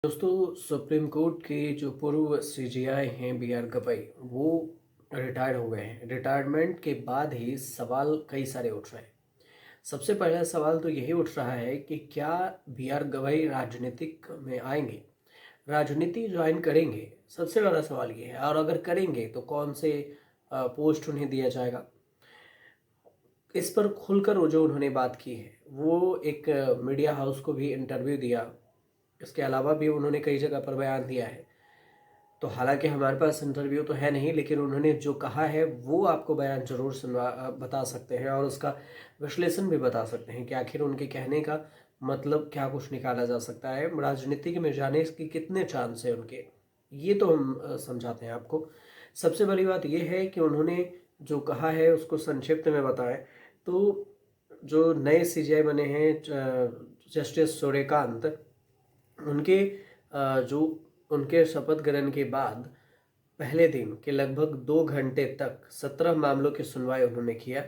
दोस्तों, supreme court के जो पूर्व सीजेआई हैं बी आर गवई, वो रिटायर्ड हो गए हैं। रिटायरमेंट के बाद ही सवाल कई सारे उठ रहे हैं। सबसे पहला सवाल तो यही उठ रहा है कि क्या बी आर गवई राजनीतिक में आएंगे, राजनीति ज्वाइन करेंगे। सबसे बड़ा सवाल ये है, और अगर करेंगे तो कौन से पोस्ट उन्हें दिया जाएगा। इस पर खुलकर वो जो उन्होंने बात की है, वो एक मीडिया हाउस को भी इंटरव्यू दिया। इसके अलावा भी उन्होंने कई जगह पर बयान दिया है। तो हालांकि हमारे पास इंटरव्यू तो है नहीं, लेकिन उन्होंने जो कहा है वो आपको बयान जरूर बता सकते हैं और उसका विश्लेषण भी बता सकते हैं कि आखिर उनके कहने का मतलब क्या कुछ निकाला जा सकता है। राजनीति में जाने के कितने चांस है उनके, ये तो हम समझाते हैं आपको। सबसे बड़ी बात यह है कि उन्होंने जो कहा है उसको संक्षिप्त में बताएं तो जो नए सीजीआई बने हैं जस्टिस सूर्यकांत, उनके जो उनके शपथ ग्रहण के बाद पहले दिन के लगभग 2 घंटे तक 17 मामलों की सुनवाई उन्होंने किया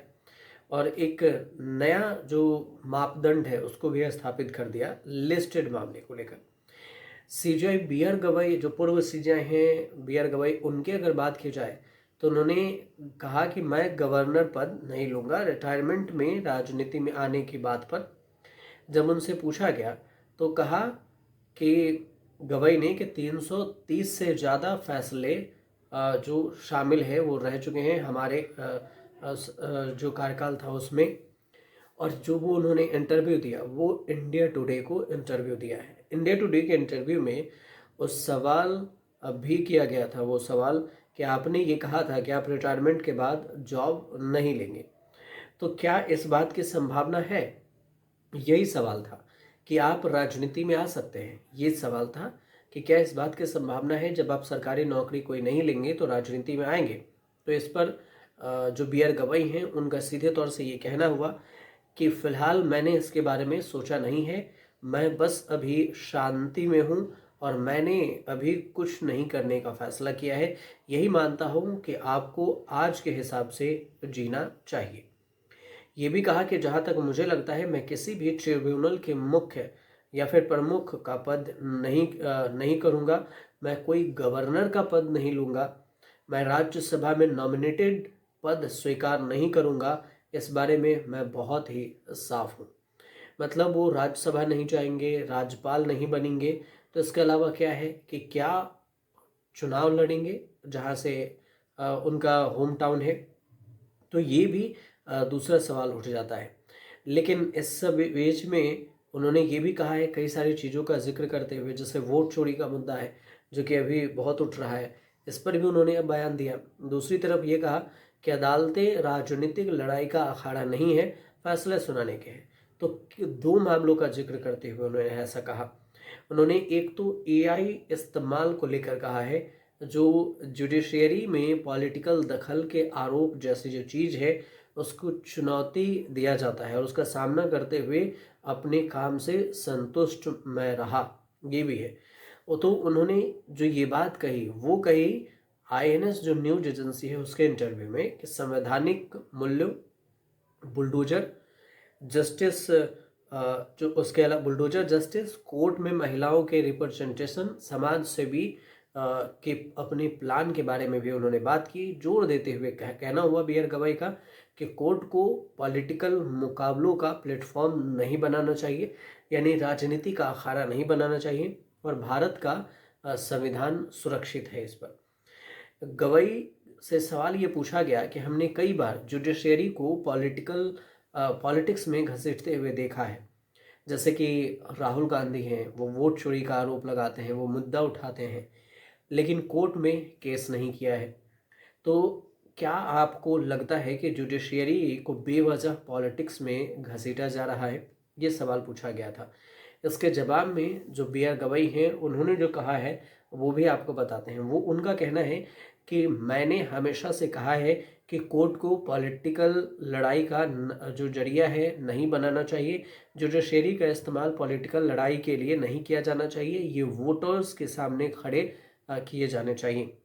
और एक नया जो मापदंड है उसको भी स्थापित कर दिया लिस्टेड मामले को लेकर। सीजीआई बी आर गवई, जो पूर्व सीजीआई हैं बी आर गवई, उनकी अगर बात की जाए तो उन्होंने कहा कि मैं गवर्नर पद नहीं लूँगा। रिटायरमेंट में राजनीति में आने की बात पर जब उनसे पूछा गया तो कहा कि गवई ने कि 330 से ज़्यादा फैसले जो शामिल है वो रह चुके हैं हमारे जो कार्यकाल था उसमें। और जो वो उन्होंने इंटरव्यू दिया वो इंडिया टुडे को इंटरव्यू दिया है। इंडिया टुडे के इंटरव्यू में उस सवाल भी किया गया था, वो सवाल कि आपने ये कहा था कि आप रिटायरमेंट के बाद जॉब नहीं लेंगे, तो क्या इस बात की संभावना है। यही सवाल था कि आप राजनीति में आ सकते हैं। ये सवाल था कि क्या इस बात की संभावना है जब आप सरकारी नौकरी कोई नहीं लेंगे तो राजनीति में आएंगे। तो इस पर जो बी आर गवई हैं उनका सीधे तौर से ये कहना हुआ कि फ़िलहाल मैंने इसके बारे में सोचा नहीं है, मैं बस अभी शांति में हूँ और मैंने अभी कुछ नहीं करने का फैसला किया है। यही मानता हूँ कि आपको आज के हिसाब से जीना चाहिए। ये भी कहा कि जहाँ तक मुझे लगता है मैं किसी भी ट्रिब्यूनल के मुख्य या फिर प्रमुख का पद नहीं करूँगा। मैं कोई गवर्नर का पद नहीं लूँगा। मैं राज्यसभा में नॉमिनेटेड पद स्वीकार नहीं करूँगा। इस बारे में मैं बहुत ही साफ हूँ। मतलब वो राज्यसभा नहीं जाएंगे, राज्यपाल नहीं बनेंगे, तो इसके अलावा क्या है कि क्या चुनाव लड़ेंगे जहाँ से उनका होम टाउन है। तो ये भी दूसरा सवाल उठ जाता है। लेकिन इस सब बीच में उन्होंने ये भी कहा है कई सारी चीज़ों का जिक्र करते हुए, जैसे वोट चोरी का मुद्दा है जो कि अभी बहुत उठ रहा है, इस पर भी उन्होंने अब बयान दिया। दूसरी तरफ ये कहा कि अदालतें राजनीतिक लड़ाई का अखाड़ा नहीं है, फैसले सुनाने के हैं। तो दो मामलों का जिक्र करते हुए उन्होंने ऐसा कहा। उन्होंने एक तो एआई इस्तेमाल को लेकर कहा है, जो जुडिशरी में पॉलिटिकल दखल के आरोप जैसी जो चीज़ है उसको चुनौती दिया जाता है और उसका सामना करते हुए अपने काम से संतुष्ट मैं रहा, ये भी है। वो तो उन्होंने जो ये बात कही वो कही आईएनएस जो न्यूज एजेंसी है उसके इंटरव्यू में कि संवैधानिक मूल्यों, बुलडोजर जस्टिस, जो उसके अलावा बुलडोजर जस्टिस, कोर्ट में महिलाओं के रिप्रेजेंटेशन, समाज सेवी के अपने प्लान के बारे में भी उन्होंने बात की। जोर देते हुए कहना हुआ बी आर गवई का कि कोर्ट को पॉलिटिकल मुकाबलों का प्लेटफॉर्म नहीं बनाना चाहिए, यानी राजनीति का अखाड़ा नहीं बनाना चाहिए, और भारत का संविधान सुरक्षित है। इस पर गवई से सवाल ये पूछा गया कि हमने कई बार जुडिशरी को पॉलिटिक्स में घसीटते हुए देखा है, जैसे कि राहुल गांधी हैं, वो वोट चोरी का आरोप लगाते हैं, वो मुद्दा उठाते हैं, लेकिन कोर्ट में केस नहीं किया है। तो क्या आपको लगता है कि जुडिशरी को बेवजह पॉलिटिक्स में घसीटा जा रहा है, ये सवाल पूछा गया था। इसके जवाब में जो बी आर गवई हैं उन्होंने जो कहा है वो भी आपको बताते हैं। वो उनका कहना है कि मैंने हमेशा से कहा है कि कोर्ट को पॉलिटिकल लड़ाई का जो जरिया है नहीं बनाना चाहिए। जुडिशरी का इस्तेमाल पॉलिटिकल लड़ाई के लिए नहीं किया जाना चाहिए, ये वोटर्स के सामने खड़े किए जाने चाहिए।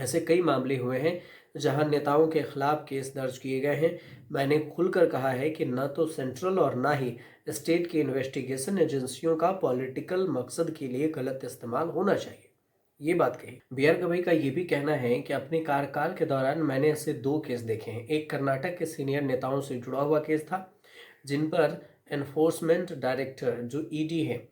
ऐसे कई मामले हुए हैं जहां नेताओं के खिलाफ केस दर्ज किए गए हैं। मैंने खुलकर कहा है कि न तो सेंट्रल और ना ही स्टेट की इन्वेस्टिगेशन एजेंसियों का पॉलिटिकल मकसद के लिए गलत इस्तेमाल होना चाहिए। ये बात कही। बी आर गवई का ये भी कहना है कि अपने कार्यकाल के दौरान मैंने ऐसे 2 केस देखे हैं। एक कर्नाटक के सीनियर नेताओं से जुड़ा हुआ केस था, जिन पर एनफोर्समेंट डायरेक्टर जो ईडी है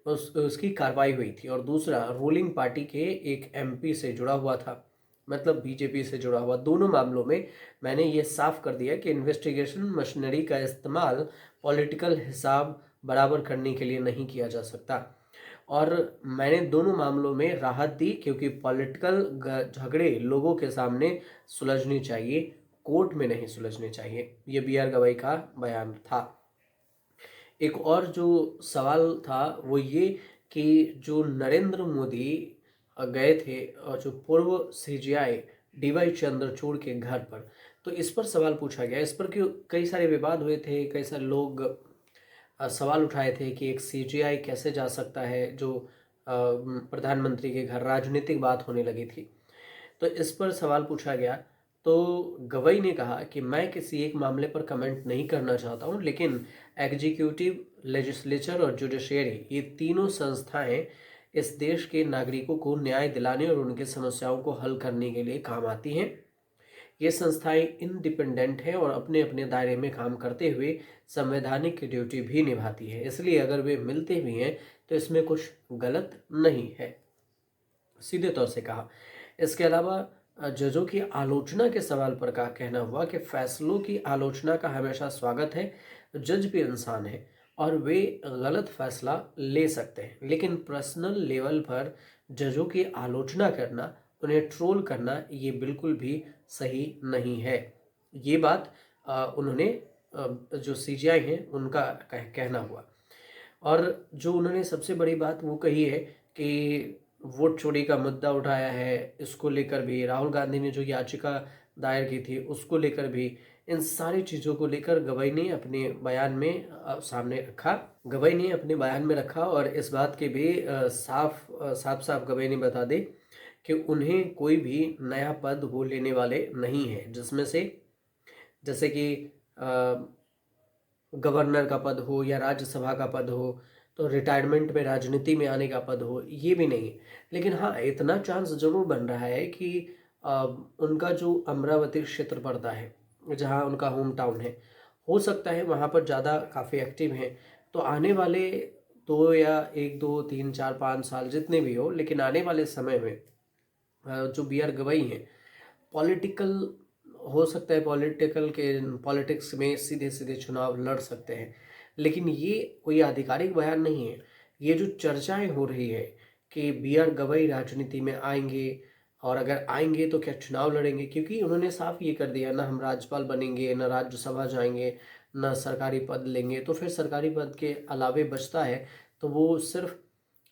उसकी कार्रवाई हुई थी, और दूसरा रूलिंग पार्टी के एक एमपी से जुड़ा हुआ था, मतलब बीजेपी से जुड़ा हुआ। दोनों मामलों में मैंने ये साफ कर दिया कि इन्वेस्टिगेशन मशीनरी का इस्तेमाल पॉलिटिकल हिसाब बराबर करने के लिए नहीं किया जा सकता, और मैंने दोनों मामलों में राहत दी, क्योंकि पॉलिटिकल झगड़े लोगों के सामने सुलझने चाहिए, कोर्ट में नहीं सुलझने चाहिए। ये बी आर गवई का बयान था। एक और जो सवाल था वो ये कि जो नरेंद्र मोदी गए थे और जो पूर्व सीजीआई डीवाई चंद्रचूड़ के घर पर, तो इस पर सवाल पूछा गया। इस पर क्यों कई सारे विवाद हुए थे, कई सारे लोग सवाल उठाए थे कि एक सीजीआई कैसे जा सकता है जो प्रधानमंत्री के घर, राजनीतिक बात होने लगी थी। तो इस पर सवाल पूछा गया, तो गवई ने कहा कि मैं किसी एक मामले पर कमेंट नहीं करना चाहता हूं, लेकिन एग्जीक्यूटिव, लेजिस्लेचर और जुडिशरी, ये तीनों संस्थाएं इस देश के नागरिकों को न्याय दिलाने और उनकी समस्याओं को हल करने के लिए काम आती हैं। ये संस्थाएं इंडिपेंडेंट हैं और अपने अपने दायरे में काम करते हुए संवैधानिक ड्यूटी भी निभाती है, इसलिए अगर वे मिलते भी हैं तो इसमें कुछ गलत नहीं है, सीधे तौर से कहा। इसके अलावा जजों की आलोचना के सवाल पर का कहना हुआ कि फैसलों की आलोचना का हमेशा स्वागत है। जज भी इंसान है और वे गलत फैसला ले सकते हैं, लेकिन पर्सनल लेवल पर जजों की आलोचना करना, उन्हें ट्रोल करना, ये बिल्कुल भी सही नहीं है। ये बात उन्होंने जो सीजीआई हैं उनका कहना हुआ। और जो उन्होंने सबसे बड़ी बात वो कही है कि वोट चोरी का मुद्दा उठाया है, इसको लेकर भी राहुल गांधी ने जो याचिका दायर की थी उसको लेकर भी, इन सारी चीज़ों को लेकर गवई ने अपने बयान में सामने रखा। गवई ने अपने बयान में रखा और इस बात के भी साफ साफ गवई ने बता दी कि उन्हें कोई भी नया पद वो लेने वाले नहीं है, जिसमें से जैसे कि गवर्नर का पद हो या राज्यसभा का पद हो, तो रिटायरमेंट में राजनीति में आने का पद हो, ये भी नहीं है। लेकिन हाँ, इतना चांस जरूर बन रहा है कि उनका जो अमरावती क्षेत्र पड़ता है, जहाँ उनका होम टाउन है, हो सकता है वहाँ पर ज़्यादा काफ़ी एक्टिव हैं। तो आने वाले 2 या 1 2 3 4 5 साल जितने भी हो, लेकिन आने वाले समय में जो बी आर गवई हैं, पॉलिटिकल हो सकता है, पॉलिटिक्स में सीधे सीधे चुनाव लड़ सकते हैं, लेकिन ये कोई आधिकारिक बयान नहीं है। ये जो चर्चाएं हो रही है कि बी आर गवई राजनीति में आएंगे, और अगर आएंगे तो क्या चुनाव लड़ेंगे, क्योंकि उन्होंने साफ ये कर दिया, ना हम राज्यपाल बनेंगे, ना राज्यसभा जाएंगे, ना सरकारी पद लेंगे। तो फिर सरकारी पद के अलावे बचता है तो वो सिर्फ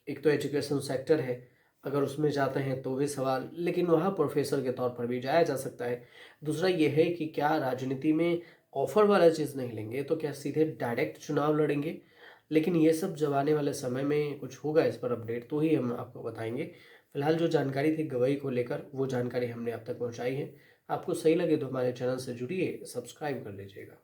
एक तो एजुकेशन सेक्टर है, अगर उसमें जाते हैं तो भी सवाल, लेकिन वहाँ प्रोफेसर के तौर पर भी जाया जा सकता है। दूसरा ये है कि क्या राजनीति में ऑफर वाला चीज़ नहीं लेंगे तो क्या सीधे डायरेक्ट चुनाव लड़ेंगे। लेकिन ये सब जब आने वाले समय में कुछ होगा इस पर अपडेट तो ही हम आपको बताएंगे। फिलहाल जो जानकारी थी गवई को लेकर, वो जानकारी हमने आप तक पहुँचाई है। आपको सही लगे तो हमारे चैनल से जुड़िए, सब्सक्राइब कर लीजिएगा।